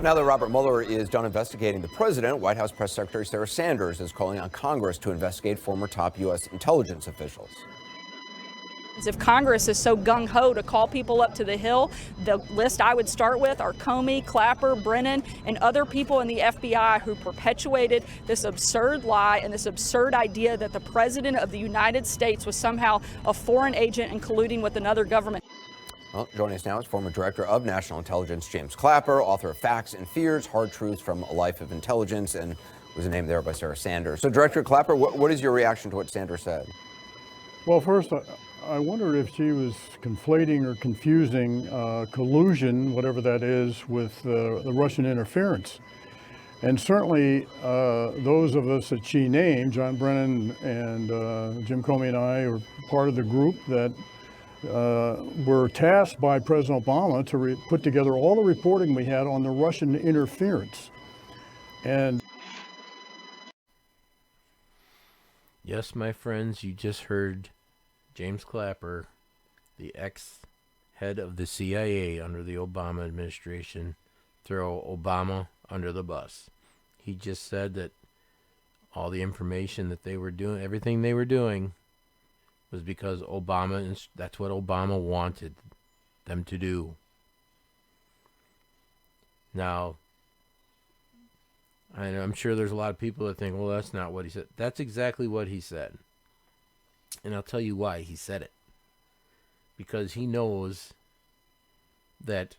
now that Robert Mueller is done investigating the president, White House Press Secretary Sarah Sanders is calling on Congress to investigate former top U.S. intelligence officials. If Congress is so gung-ho to call people up to the Hill, the list I would start with are Comey, Clapper, Brennan, and other people in the FBI who perpetuated this absurd lie and this absurd idea that the President of the United States was somehow a foreign agent and colluding with another government. Well, joining us now is former Director of National Intelligence James Clapper, author of Facts and Fears, Hard Truths from a Life of Intelligence, and was named there by Sarah Sanders. So, Director Clapper, what is your reaction to what Sanders said? Well, first, I wondered if she was conflating or confusing collusion, whatever that is, with the Russian interference. And certainly those of us that she named, John Brennan and Jim Comey and I, are part of the group that were tasked by President Obama to put together all the reporting we had on the Russian interference. And yes, my friends, you just heard James Clapper, the ex-head of the CIA under the Obama administration, throw Obama under the bus. He just said that all the information that they were doing, everything they were doing, was because Obama, that's what Obama wanted them to do. Now, I'm sure there's a lot of people that think, well, that's not what he said. That's exactly what he said. And I'll tell you why he said it. Because he knows that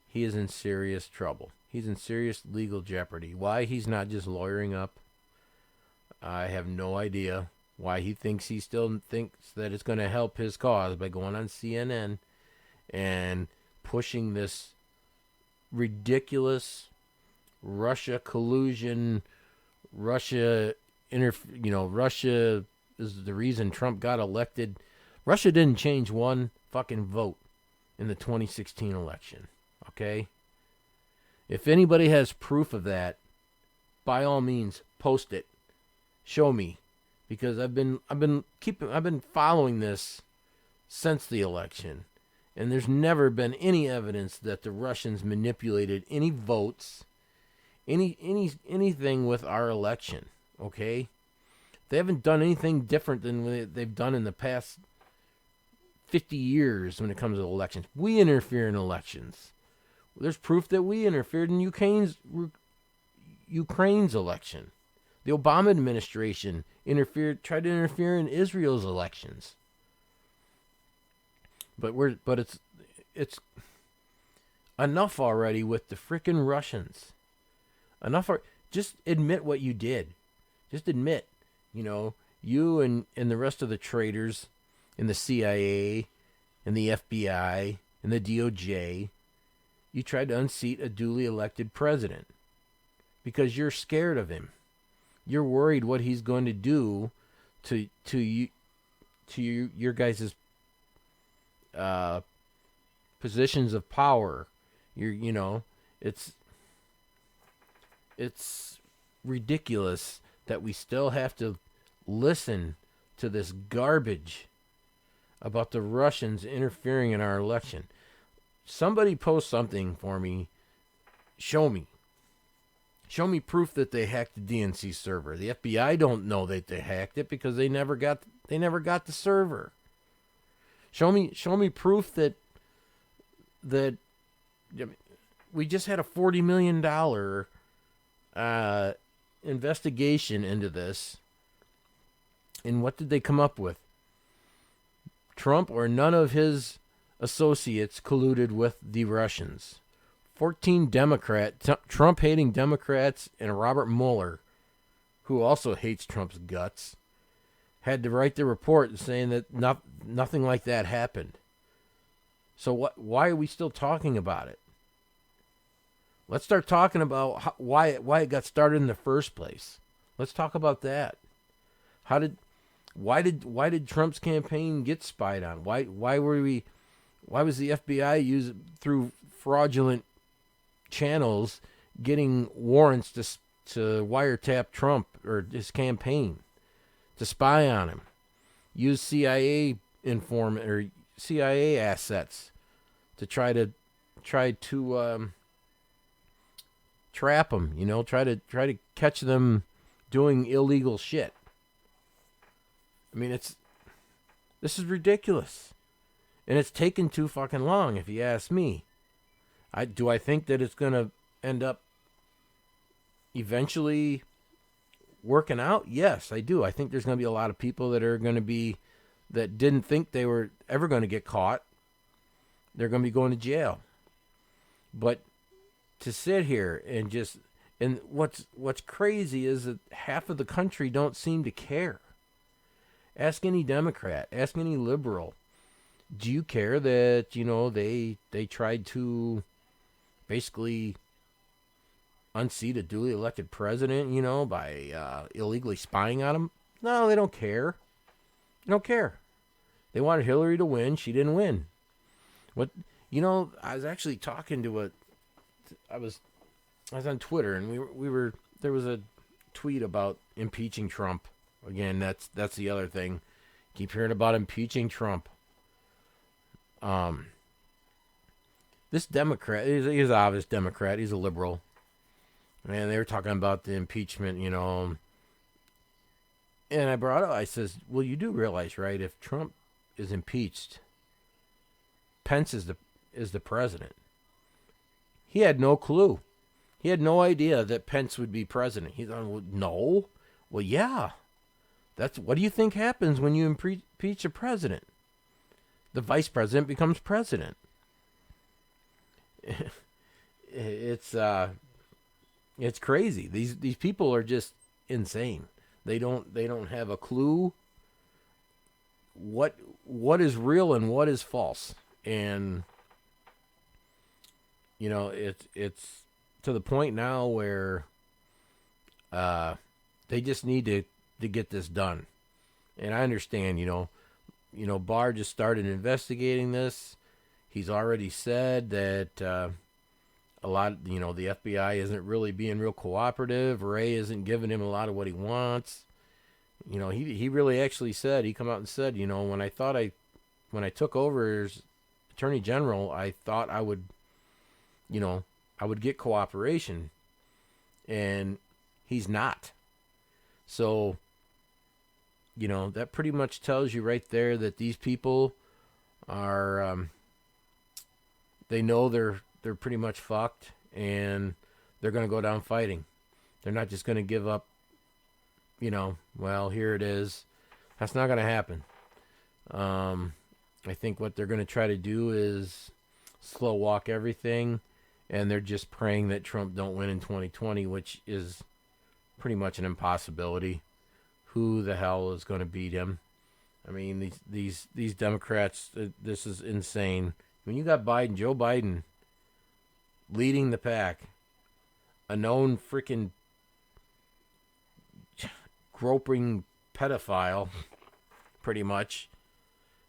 he is in serious trouble. He's in serious legal jeopardy. Why he's not just lawyering up, I have no idea. Why he still thinks that it's going to help his cause by going on CNN and pushing this ridiculous Russia collusion, Russia is the reason Trump got elected. Russia didn't change one fucking vote in the 2016 election, okay? If anybody has proof of that, by all means, post it. Show me. Because I've been following this since the election, and there's never been any evidence that the Russians manipulated any votes, anything with our election. Okay, they haven't done anything different than they've done in the past 50 years when it comes to elections. We interfere in elections. There's proof that we interfered in Ukraine's election. The Obama administration tried to interfere in Israel's elections. But it's enough already with the frickin' Russians. Just admit what you did. Just admit, you and the rest of the traitors in the CIA and the FBI and the DOJ, you tried to unseat a duly elected president because you're scared of him. You're worried what he's going to do to your guys' positions of power. It's ridiculous that we still have to listen to this garbage about the Russians interfering in our election. Somebody post something for me. Show me proof that they hacked the DNC server. The FBI don't know that they hacked it because they never got the server. Show me proof that we just had a $40 million investigation into this. And what did they come up with? Trump or none of his associates colluded with the Russians. 14 Trump-hating Democrats and Robert Mueller, who also hates Trump's guts, had to write the report saying that nothing like that happened. So why are we still talking about it? Let's start talking about why it got started in the first place. Let's talk about that. Why did Trump's campaign get spied on? Why was the FBI through fraudulent channels getting warrants to wiretap Trump or his campaign, to spy on him, use CIA assets to try to trap them, you know, try to catch them doing illegal shit. I mean, this is ridiculous. And it's taken too fucking long, if you ask me. I think that it's going to end up eventually working out? Yes, I do. I think there's going to be a lot of people that are going to be, that didn't think they were ever going to get caught. They're going to be going to jail. But to sit here and just, and what's crazy is that half of the country don't seem to care. Ask any Democrat, ask any liberal. Do you care that, you know, they tried to basically unseat a duly elected president, you know, by illegally spying on him? No, they don't care. They don't care. They wanted Hillary to win. She didn't win. What, you know, I was actually talking to I was on Twitter, and we were there was a tweet about impeaching Trump. Again, that's the other thing. Keep hearing about impeaching Trump. This Democrat, he's an obvious Democrat. He's a liberal. And they were talking about the impeachment, you know. And I brought up, I says, well, you do realize, right, if Trump is impeached, Pence is the president. He had no clue. He had no idea that Pence would be president. He's on, well, no. Well, yeah. What do you think happens when you impeach a president? The vice president becomes president. It's crazy. These people are just insane. They don't have a clue what is real and what is false. And you know, it's to the point now where they just need to get this done. And I understand, you know, Barr just started investigating this. He's already said that a lot, you know, the FBI isn't really being real cooperative. Wray isn't giving him a lot of what he wants. You know, he really actually said, he come out and said, you know, when I took over as Attorney General, I thought I would get cooperation, and he's not. So, you know, that pretty much tells you right there that these people are, they know they're pretty much fucked, and they're going to go down fighting. They're not just going to give up, you know, well, here it is. That's not going to happen. I think what they're going to try to do is slow walk everything, and they're just praying that Trump don't win in 2020, which is pretty much an impossibility. Who the hell is going to beat him? I mean, these Democrats, this is insane. When you got Biden, Joe Biden, leading the pack, a known freaking groping pedophile, pretty much.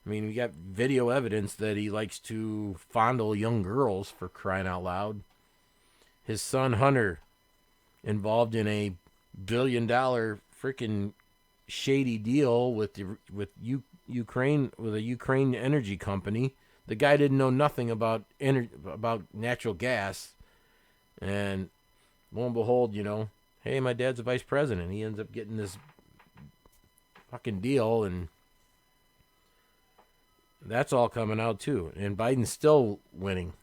I mean, we got video evidence that he likes to fondle young girls, for crying out loud. His son Hunter, involved in a $1 billion freaking shady deal with Ukraine, with a Ukraine energy company. The guy didn't know nothing about natural gas, and lo and behold, you know, hey, my dad's a vice president. He ends up getting this fucking deal, and that's all coming out too. And Biden's still winning.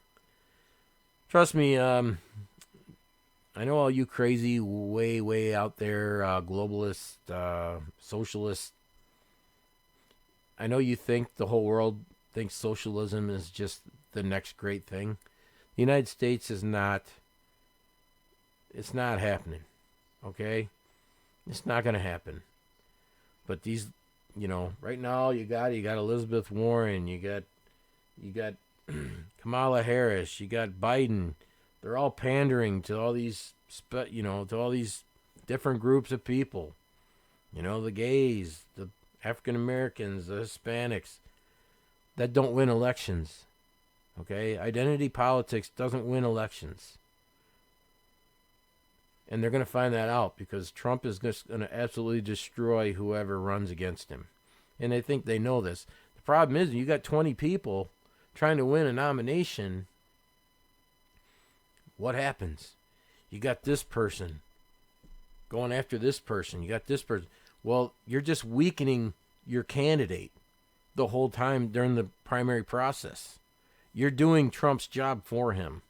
Trust me, I know all you crazy, way out there, globalist, socialist. I know you think the whole world thinks socialism is just the next great thing. The United States is not. It's not happening. Okay? It's not going to happen. But these, you know, right now you got Elizabeth Warren, you got Kamala Harris, you got Biden. They're all pandering to all these, to all these different groups of people. You know, the gays, the African Americans, the Hispanics, that don't win elections. Okay? Identity politics doesn't win elections. And they're going to find that out, because Trump is just going to absolutely destroy whoever runs against him. And they think they know this. The problem is, you got 20 people trying to win a nomination. What happens? You got this person going after this person. You got this person. Well, you're just weakening your candidate the whole time during the primary process. You're doing Trump's job for him.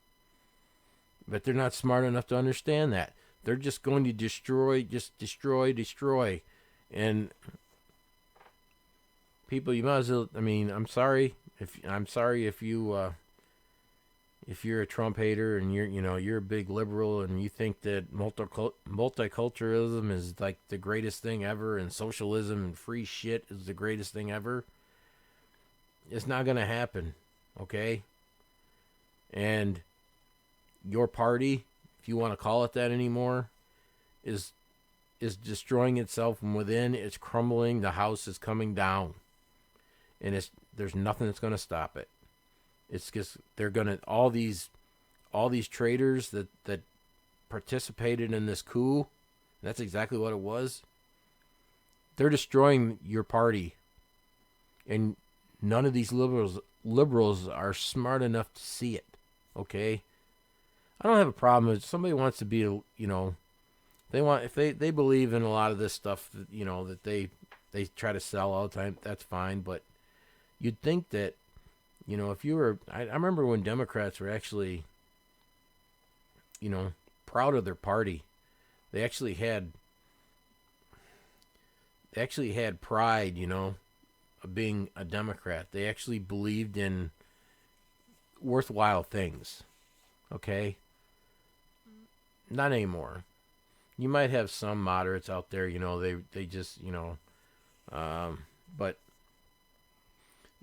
But they're not smart enough to understand that. They're just going to destroy. And people, you might as well, I mean, I'm sorry if you're a Trump hater and you're a big liberal and you think that multiculturalism is like the greatest thing ever and socialism and free shit is the greatest thing ever. It's not going to happen, okay? And your party, if you want to call it that anymore, is destroying itself from within. It's crumbling. The house is coming down. And there's nothing that's going to stop it. It's just they're going to all these traitors that participated in this coup. That's exactly what it was. They're destroying your party. And none of these liberals are smart enough to see it. Okay? I don't have a problem if somebody wants to be, if they believe in a lot of this stuff that, that they try to sell all the time, that's fine. But you'd think that, if you were, I remember when Democrats were actually, proud of their party. They actually had pride, of being a Democrat. They actually believed in worthwhile things. Okay? Not anymore. You might have some moderates out there, they just, but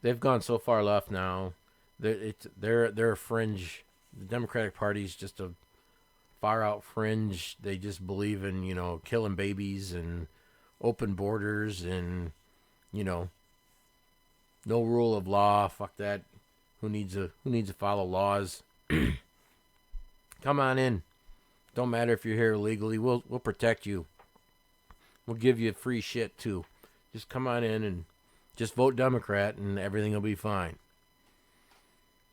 they've gone so far left now. They're a fringe. The Democratic Party is just a far out fringe. They just believe in, killing babies and open borders and, no rule of law. Fuck that. Who needs to follow laws? Come on in. Don't matter if you're here illegally. We'll protect you. We'll give you free shit too. Just come on in and just vote Democrat and everything will be fine.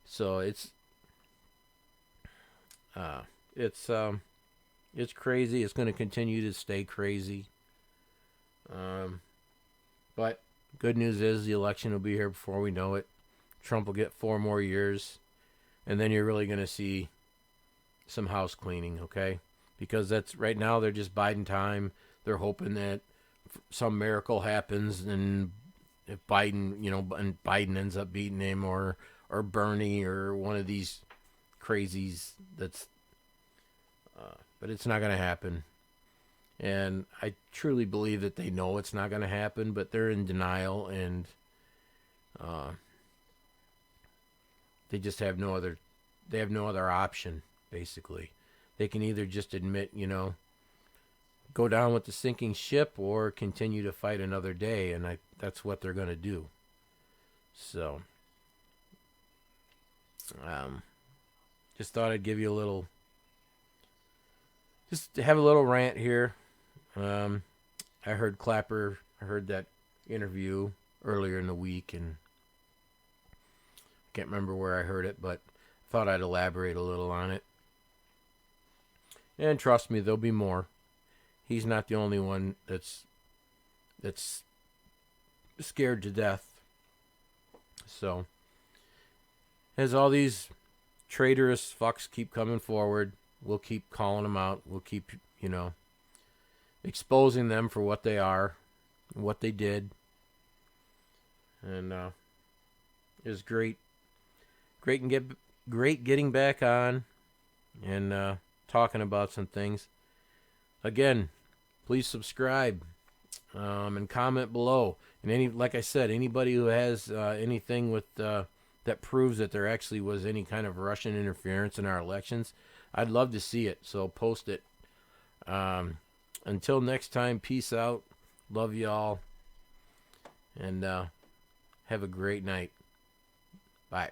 So it's crazy. It's going to continue to stay crazy. But good news is the election will be here before we know it. Trump will get 4 more years, and then you're really going to see some house cleaning, okay? Because that's right now they're just biding time. They're hoping that some miracle happens, and if Biden, and Biden ends up beating him, or Bernie, or one of these crazies. But it's not going to happen. And I truly believe that they know it's not going to happen, but they're in denial, and they just have no other. They have no other option. Basically, they can either just admit, go down with the sinking ship, or continue to fight another day, and that's what they're going to do. So, just thought I'd give you a little, just to have a little rant here. I heard that interview earlier in the week, and I can't remember where I heard it, but thought I'd elaborate a little on it. And trust me, there'll be more. He's not the only one that's scared to death. So, as all these traitorous fucks keep coming forward, we'll keep calling them out. We'll keep, exposing them for what they are, what they did. And it was great getting back on and talking about some things. Again, please subscribe and comment below. And like I said, anybody who has anything with that proves that there actually was any kind of Russian interference in our elections, I'd love to see it. So post it. Until next time, peace out. Love y'all. And have a great night. Bye.